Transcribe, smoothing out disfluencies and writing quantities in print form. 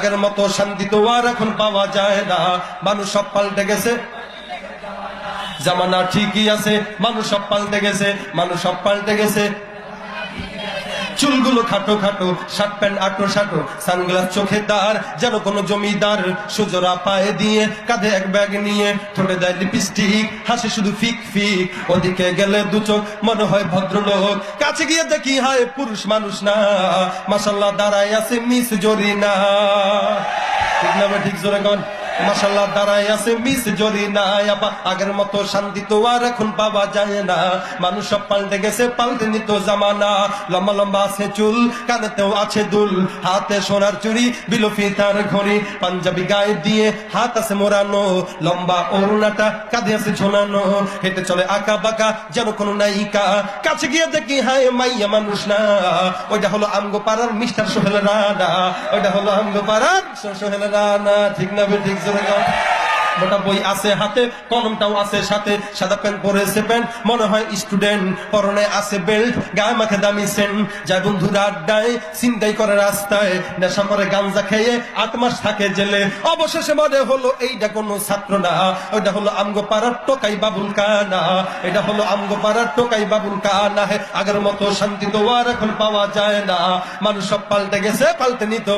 আগের মতো শান্তি তো আর এখন পাওয়া যায় না, মানুষ সব পাল্টে গেছে। জামানা ঠিকই আছে, মানুষ সব পাল্টে গেছে, মানুষ সব পাল্টে গেছে। চুলগুলো খাটো খাটো, শার্ট প্যান্ট আটো সাটো, সানগ্লাস চোখে দাঁড় যেন কোনো জমিদার, সুজরা পায়ে দিয়ে কাঁধে এক ব্যাগ নিয়ে, ঠোঁটে দেয় লিপস্টিক, হাসে শুধু ফিক ফিক, ওদিকে গেলে দু চোখ মনে হয় ভদ্রলোক, কাছে গিয়ে দেখি হায় পুরুষ মানুষ না, মাশাআল্লাহ দাঁড়ায় আছে মিস জরিনা। ঠিক না ঠিক জোরে কোন? মাশাআল্লাহ দাঁড়ায় আছে মিস জরিনা। আগের মতো শান্তি তো আর এখন পাওয়া যায় না, মানুষ সব পাল্টে গেছে, পাল্টে নিত জামানা। লম্বা লম্বা আছে চুল, কানেতেও আছে দুল, হাতে সোনার চুড়ি, বিলফি তার ঘড়ি, পাঞ্জাবি গায়ে দিয়ে হাত আছে মোড়ানো, লম্বা ওড়নাটা কাঁধে আছে ঝোলানো, হেঁটে চলে আঁকা বাঁকা যেন কোনো নায়িকা, কাছে গিয়ে দেখি হায় মাইয়া মানুষ না, ওইটা হলো আমগো পাড়ার মিস্টার সোহেল রানা, ওইটা হলো আমগো পাড়ার সোহেল রানা। ঠিক না ঠিক জোরে গাও। মোটা বই আছে হাতে, কলমটাও আছে সাথে, সাদা প্যান্ট পরেছে প্যান্ট, মনে হয় স্টুডেন্ট, পরনে আছে বেল্ট, গায়ে মাখে দামি সেন্ট, যায় বন্ধুরা আড্ডায়, ছিনতাই করে রাস্তায়, নেশা করে গাঞ্জা খেয়ে 8 মাস থাকে জেলে, অবশেষে মনে হলো এইটা কোনো ছাত্র না, ওইটা হলো আমগো পাড়ার টোকাই বাবুল কানা, এটা হলো আমগো পাড়ার টোকাই বাবুল কানা। হে আগের মতো শান্তি তো আর এখন পাওয়া যায় না, মানুষ সব পাল্টে গেছে, পাল্টে নিত